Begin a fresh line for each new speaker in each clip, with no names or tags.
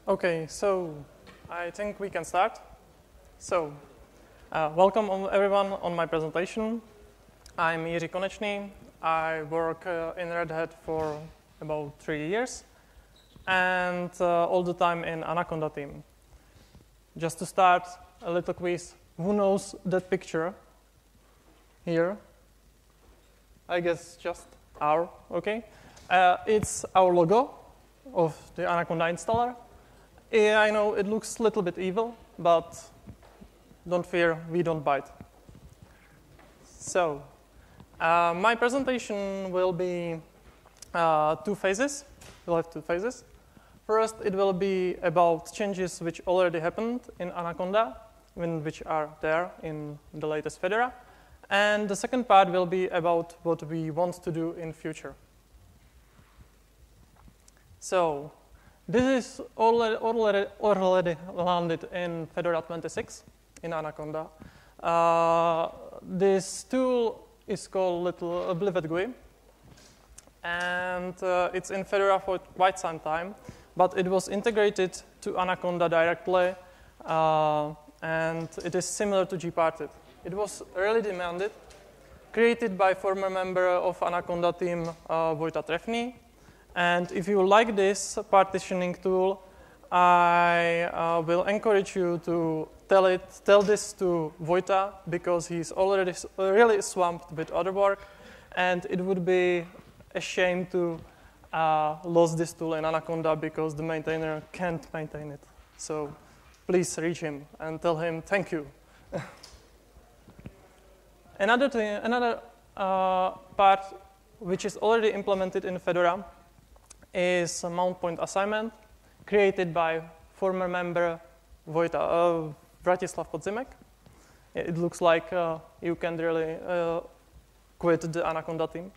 Okay, so I think we can start. So, welcome everyone on my presentation. I'm Jiří Konečný. I work in Red Hat for about 3 years and all the time in Anaconda team. Just to start, a little quiz. Who knows that picture here? I guess just our, okay. It's our logo of the Anaconda installer. Yeah, I know it looks a little bit evil, but don't fear, we don't bite. So, my presentation will be 2 phases. We'll have 2 phases. First, it will be about changes which already happened in Anaconda, which are there in the latest Fedora. And the second part will be about what we want to do in future. So, this is already landed in Fedora 26 in Anaconda. This tool is called Divert GUI, and it's in Fedora for quite some time, but it was integrated to Anaconda directly, and it is similar to gparted. It was early demanded, created by former member of Anaconda team, Vojta Trefný. And if you like this partitioning tool, I will encourage you to tell this to Vojta, because he's already really swamped with other work, and it would be a shame to lose this tool in Anaconda because the maintainer can't maintain it. So please reach him and tell him thank you. Another part which is already implemented in Fedora is a Mountpoint assignment created by former member Vratislav Podzimek. It looks like you can really quit the Anaconda team.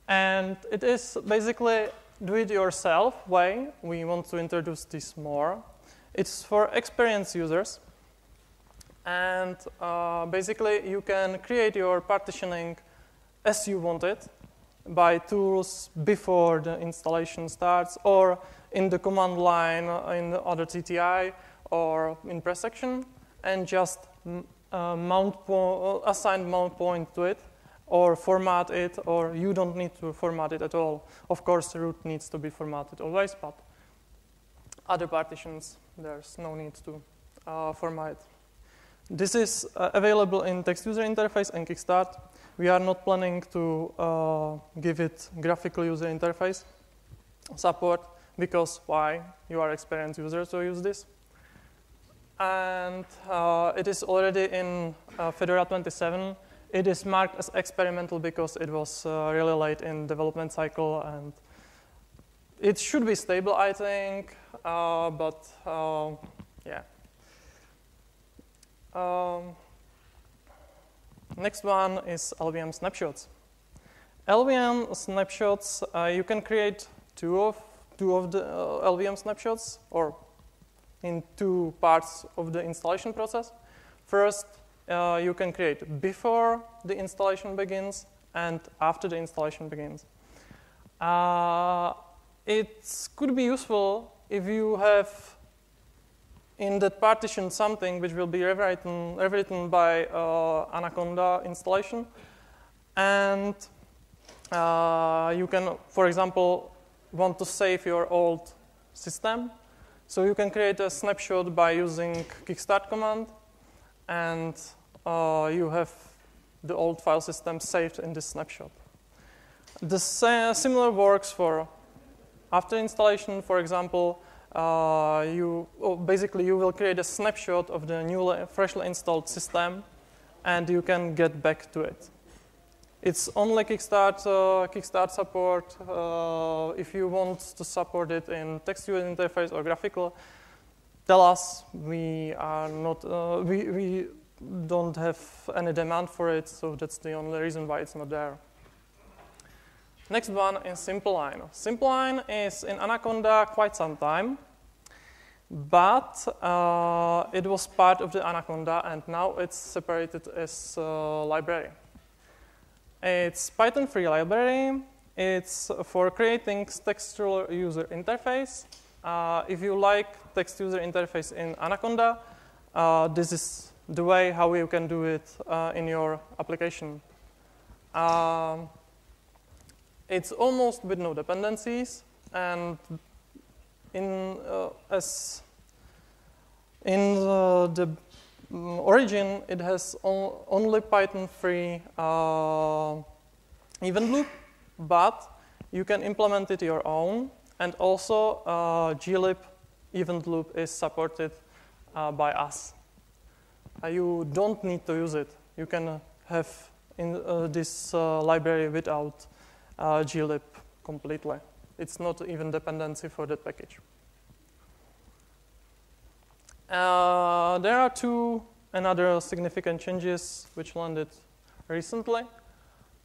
And it is basically do-it-yourself way. We want to introduce this more. It's for experienced users. And basically, you can create your partitioning as you want it, by tools before the installation starts, or in the command line in the other TTI, or in press section, and just assign Mountpoint to it, or format it, or you don't need to format it at all. Of course, the root needs to be formatted always, but other partitions, there's no need to format it. This is available in text user interface and Kickstart. We are not planning to give it graphical user interface support, because why? You are experienced users to use this. And it is already in Fedora 27. It is marked as experimental because it was really late in development cycle, and it should be stable, I think, but yeah. Next one is LVM snapshots. LVM snapshots, you can create two of the LVM snapshots, or in 2 parts of the installation process. First, you can create before the installation begins and after the installation begins. It could be useful if you have in that partition something which will be rewritten by Anaconda installation. And you can, for example, want to save your old system. So you can create a snapshot by using Kickstart command, and you have the old file system saved in this snapshot. The similar works for after installation. For example, basically you will create a snapshot of the freshly installed system, and you can get back to it. It's only Kickstart support. If you want to support it in text user interface or graphical, tell us. We are not. We don't have any demand for it, so that's the only reason why it's not there. Next one is Simpleline. Simpleline is in Anaconda quite some time, but it was part of the Anaconda, and now it's separated as a library. It's Python-free library. It's for creating textual user interface if you like text user interface in Anaconda, this is the way how you can do it in your application. It's almost with no dependencies, and in the origin, it has only Python-free event loop, but you can implement it your own, and also glib event loop is supported by us. You don't need to use it. You can have in this library without glib completely. It's not even dependency for that package. There are another significant changes which landed recently,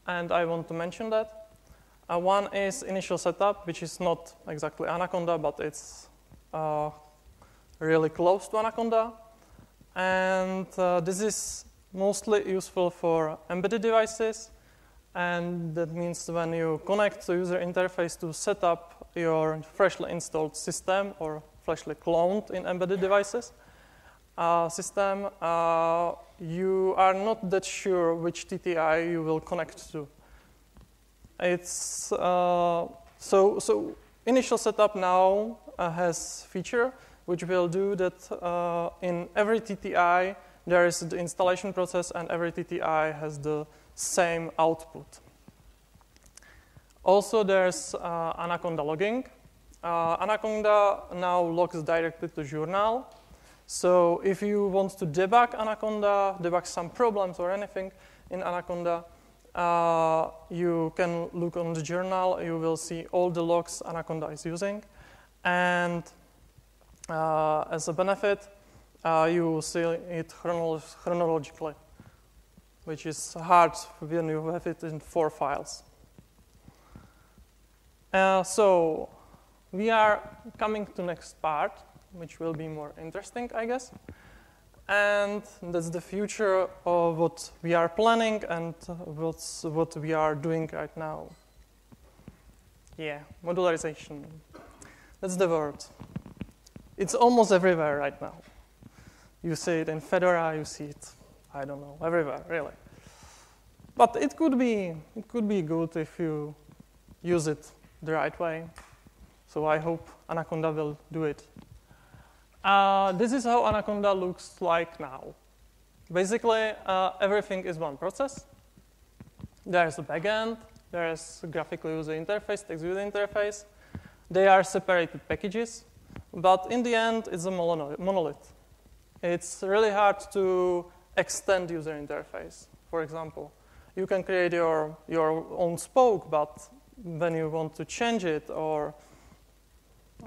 and I want to mention that. One is initial setup, which is not exactly Anaconda, but it's really close to Anaconda. And this is mostly useful for embedded devices, and that means when you connect the user interface to set up your freshly installed system or freshly cloned in embedded devices system, you are not that sure which TTI you will connect to. It's so initial setup now has feature which will do that in every TTI there is the installation process, and every TTI has the same output. Also, there's Anaconda logging. Anaconda now logs directly to journal. So if you want to debug Anaconda, debug some problems or anything in Anaconda, you can look on the journal. You will see all the logs Anaconda is using. And as a benefit, you see it chronologically, which is hard when you have it in 4 files. So we are coming to next part, which will be more interesting, I guess. And that's the future of what we are planning and what we are doing right now. Yeah, modularization. That's the word. It's almost everywhere right now. You see it in Fedora, you see it, I don't know, everywhere, really. But it could be good if you use it the right way. So I hope Anaconda will do it. This is how Anaconda looks like now. Basically, everything is one process. There's a backend, there's a graphical user interface, text user interface. They are separated packages, but in the end, it's a monolith. It's really hard to extend user interface. For example, you can create your own spoke, but when you want to change it or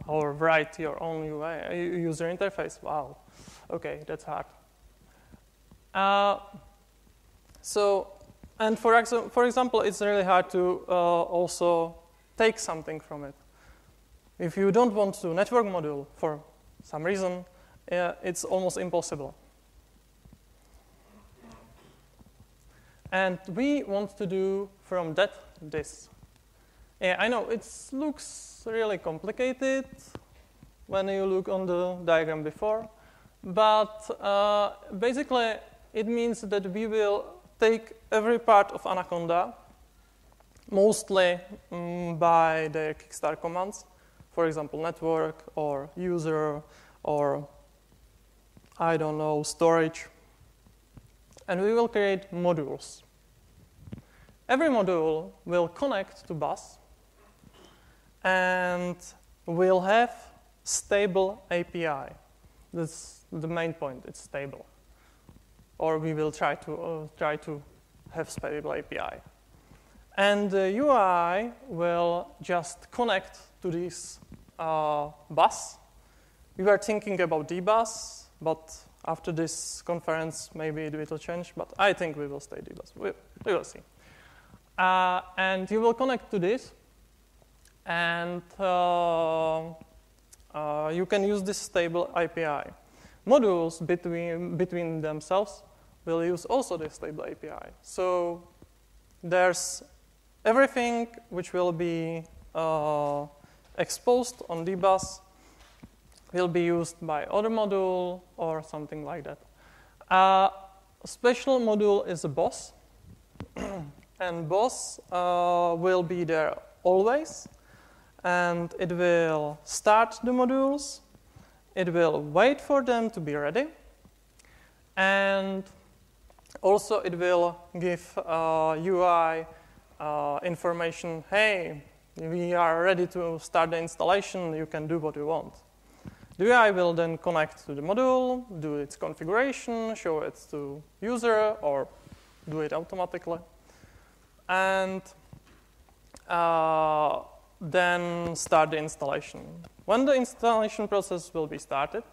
write your own UI, user interface, wow, okay, that's hard. And for example, it's really hard to also take something from it. If you don't want to network module for some reason, it's almost impossible. And we want to do from that this. Yeah, I know it looks really complicated when you look on the diagram before, but basically it means that we will take every part of Anaconda, mostly by the kickstart commands, for example, network or user or, I don't know, storage, and we will create modules. Every module will connect to bus and will have stable API. That's the main point, it's stable. Or we will try to have stable API. And the UI will just connect to this bus. We were thinking about dbus, but after this conference, maybe it will change, but I think we will stay dbus. We will see. And you will connect to this, and you can use this stable API. Modules between themselves will use also this stable API. So there's everything which will be exposed on dbus will be used by other module or something like that. A special module is a boss, and boss will be there always, and it will start the modules, it will wait for them to be ready, and also it will give UI information, hey, we are ready to start the installation, you can do what you want. The UI will then connect to the module, do its configuration, show it to user, or do it automatically. And then start the installation. When the installation process will be started,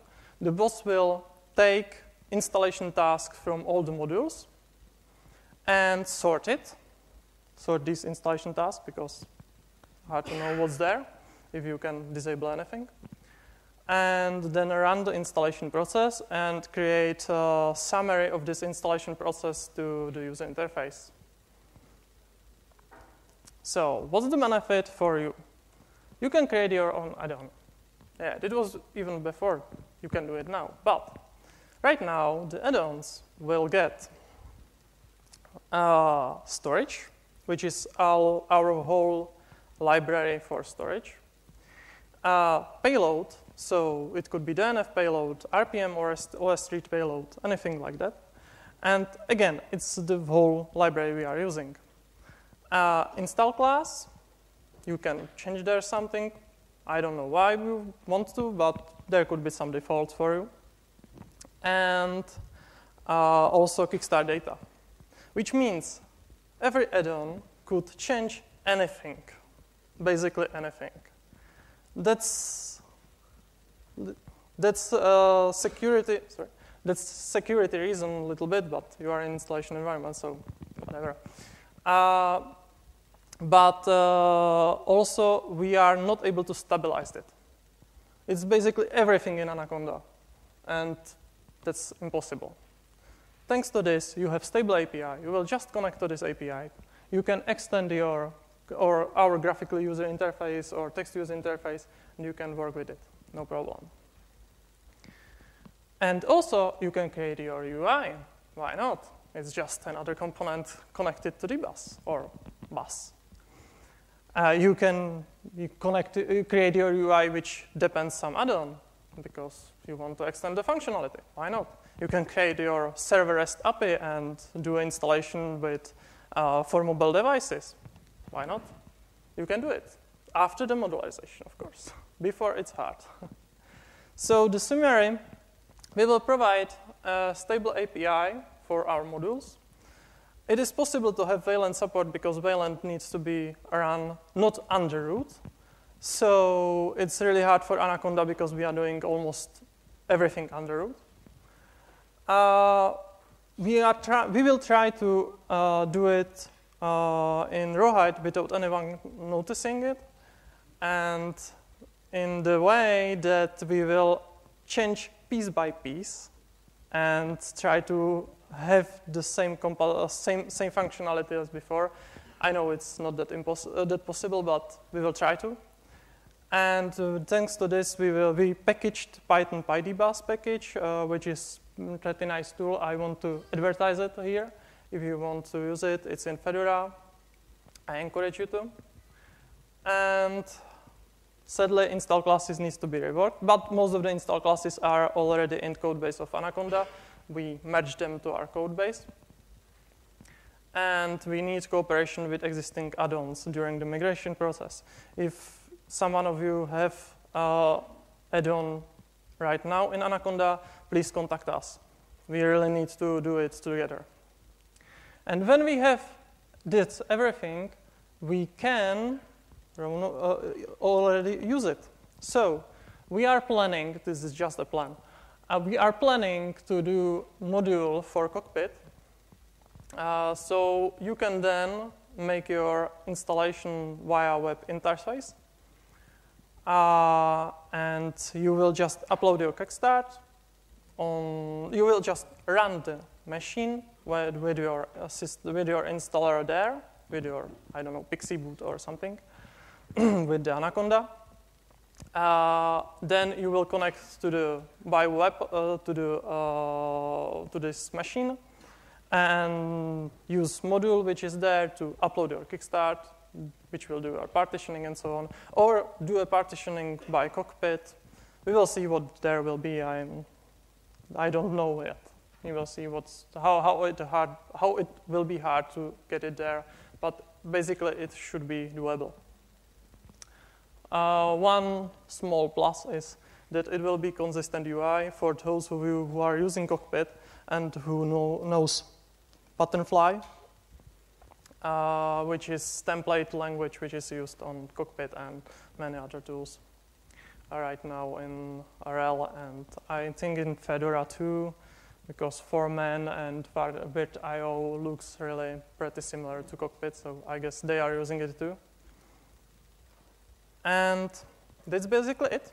the boss will take installation tasks from all the modules and sort these installation tasks, because hard to know what's there if you can disable anything. And then run the installation process and create a summary of this installation process to the user interface. So what's the benefit for you? You can create your own add-on. Yeah, it was even before. You can do it now. But right now, the add-ons will get storage, which is our whole library for storage. Payload, so it could be DNF payload, RPM or OS3 payload, anything like that. And again, it's the whole library we are using. Install class, you can change there something. I don't know why we want to, but there could be some defaults for you. And also kickstart data, which means every add-on could change anything, basically anything. That's security. Sorry, that's security reason a little bit, but you are in installation environment, so whatever. But also, we are not able to stabilize it. It's basically everything in Anaconda, and that's impossible. Thanks to this, you have stable API. You will just connect to this API. You can extend our graphical user interface or text user interface, and you can work with it, no problem. And also, you can create your UI. Why not? It's just another component connected to the bus or bus. You create your UI which depends some add-on because you want to extend the functionality. Why not? You can create your server REST API and do installation with for mobile devices. Why not? You can do it after the modularization, of course. Before, it's hard. So the summary, we will provide a stable API for our modules. It is possible to have Wayland support because Wayland needs to be run not under root. So it's really hard for Anaconda because we are doing almost everything under root. We will try to do it in Rawhide without anyone noticing it, and in the way that we will change piece by piece and try to have the same functionality as before. I know it's not that possible, but we will try to. And thanks to this, we packaged Python PyDbus package, which is a pretty nice tool. I want to advertise it here. If you want to use it, it's in Fedora. I encourage you to. And sadly, install classes needs to be reworked, but most of the install classes are already in code base of Anaconda. We merged them to our code base. And we need cooperation with existing add-ons during the migration process. If someone of you have add-on right now in Anaconda, please contact us. We really need to do it together. And when we have did everything, we can already use it. So we are planning, this is just a plan, we are planning to do module for Cockpit. So you can then make your installation via web interface. And you will just upload your kickstart. You will just run the machine with your installer there, with your, I don't know, Pixie boot or something, with the Anaconda. then you will connect to the by web to this machine and use module which is there to upload your kickstart, which will do our partitioning and so on, or do a partitioning by Cockpit. We will see what there will be. I don't know yet. We will see how it will be hard to get it there, but basically it should be doable. One small plus is that it will be consistent UI for those of you who are using Cockpit and who knows Patternfly, which is template language which is used on Cockpit and many other tools right now in RHEL, and I think in Fedora too, because Foreman and Virt.io looks really pretty similar to Cockpit, so I guess they are using it too. And that's basically it.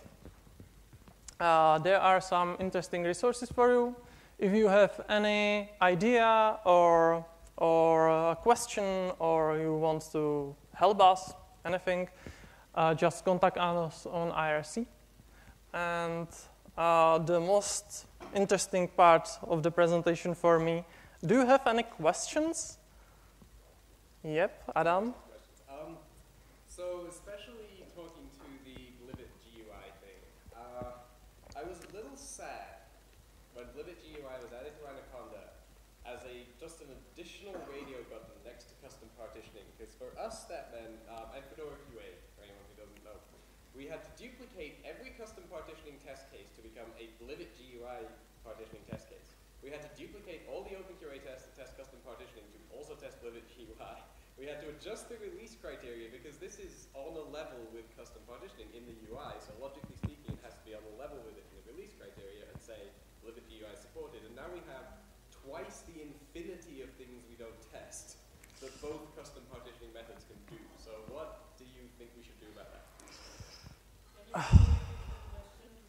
There are some interesting resources for you. If you have any idea or a question, or you want to help us, anything, just contact us on IRC. And the most interesting part of the presentation for me, do you have any questions? Yep, Adam?
So especially talking to the Blivet GUI thing, I was a little sad when Blivet GUI was added to Anaconda as just an additional radio button next to custom partitioning, because for us that meant, and Fedora QA, for anyone who doesn't know, we had to duplicate every custom partitioning test case to become a Blivet GUI partitioning test case. We had to duplicate all the OpenQA tests to test custom partitioning to also test Blivet GUI. We had to adjust the release criteria because this is on a level with custom partitioning in the UI, so logically speaking, it has to be on a level with it in the release criteria and say Blivet GUI supported. And now we have twice the infinity of things we don't test that both custom partitioning methods can do. So what do you think we should do about that?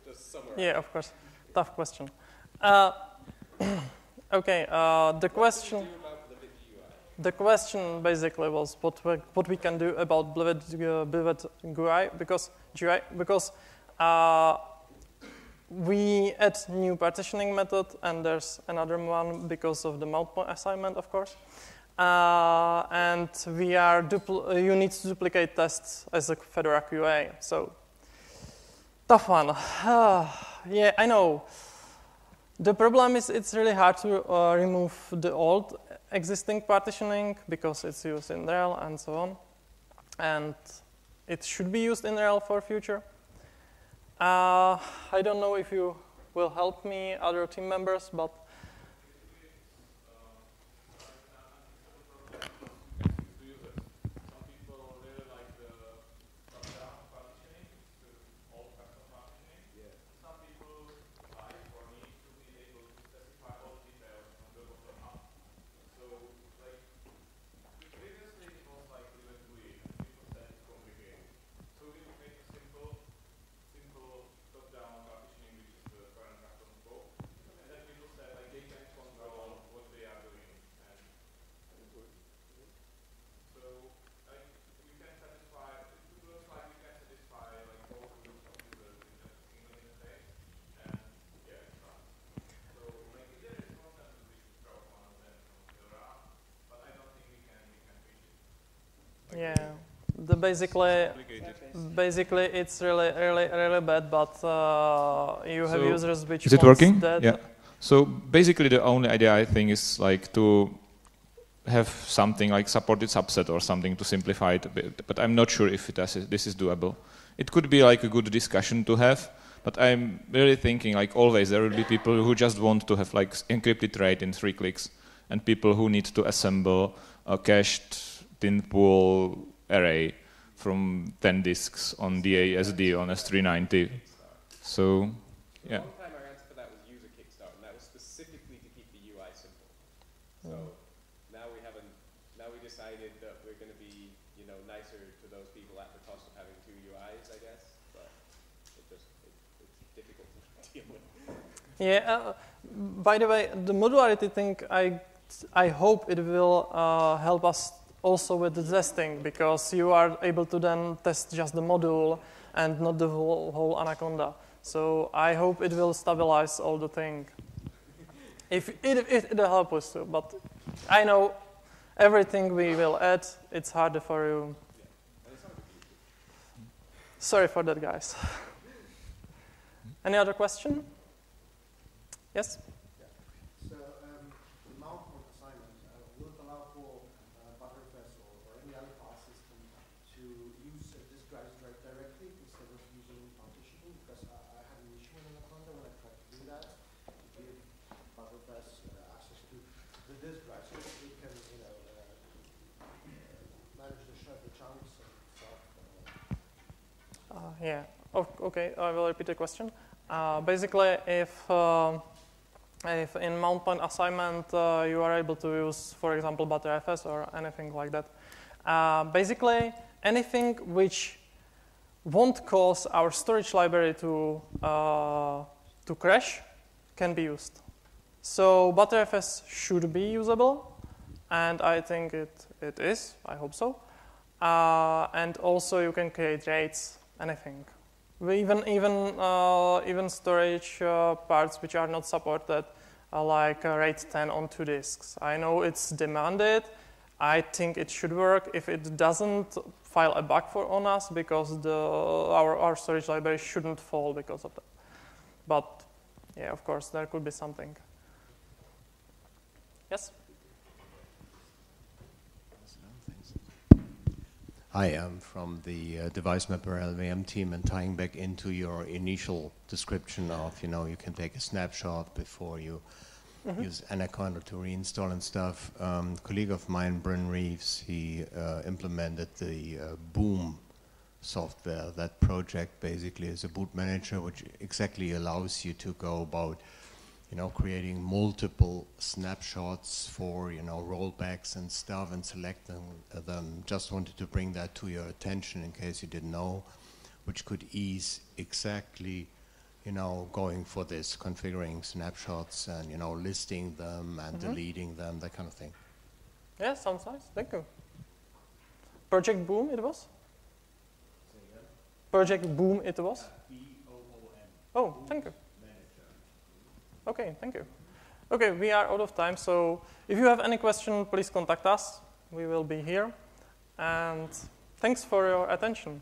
Just summarize.
Yeah, of course. Tough question. Okay, the question basically was what we can do about Blivet GUI because we add new partitioning method, and there's another one because of the Mountpoint assignment, of course. And you need to duplicate tests as a Fedora QA. So tough one. Yeah, I know. The problem is it's really hard to remove the old existing partitioning because it's used in RHEL and so on. And it should be used in RHEL for future. I don't know if you will help me, other team members, but yeah, basically it's really bad, but you have users which
is it working?
That.
Yeah. So basically the only idea I think is like to have something like supported subset or something to simplify it a bit, but I'm not sure if this is doable. It could be like a good discussion to have, but I'm really thinking like always there will be people who just want to have like encrypted rate in 3 clicks, and people who need to assemble a cached tin pool array from 10 disks on DASD on S390. So, yeah.
A long time our answer for that was use a kickstart, and that was specifically to keep the UI simple. So now we decided that we're going to be, nicer to those people at the cost of having 2 UIs, I guess. But it's difficult to deal with.
Yeah. By the way, the modularity thing, I hope it will help us also with the testing, because you are able to then test just the module and not the whole Anaconda. So I hope it will stabilize all the thing. If it helps us to, but I know everything we will add, it's harder for you. Sorry for that, guys. Any other question? Yes?
Yeah. So the Mountpoint assignment will it allow for Butterfest or any other file system to use disk drives directly instead of using partitioning? Because I had an issue in Anaconda when I tried to do that, to give Butterfest access to the disk drive so it can, manage the chunks and stuff.
Yeah. Oh, okay, I will repeat the question. Basically, if in Mountpoint assignment you are able to use, for example, Btrfs or anything like that, basically anything which won't cause our storage library to crash can be used. So Btrfs should be usable, and I think it is. I hope so. And also you can create RAIDs, anything. Even storage parts which are not supported, like RAID 10 on 2 disks. I know it's demanded. I think it should work. If it doesn't, file a bug on us because our storage library shouldn't fall because of that. But yeah, of course, there could be something. Yes?
Hi, I'm from the Device Mapper LVM team, and tying back into your initial description of, you can take a snapshot before you use Anaconda to reinstall and stuff. A colleague of mine, Bryn Reeves, he implemented the Boom software. That project basically is a boot manager which exactly allows you to go about creating multiple snapshots for, rollbacks and stuff and selecting them. Just wanted to bring that to your attention in case you didn't know, which could ease exactly, going for this, configuring snapshots and, listing them and deleting them, that kind of thing.
Yeah, sounds nice. Thank you. Project Boom it was? Project Boom it was?
B-O-O-M.
Oh, thank you. Okay, thank you. Okay, we are out of time, so if you have any question, please contact us. We will be here. And thanks for your attention.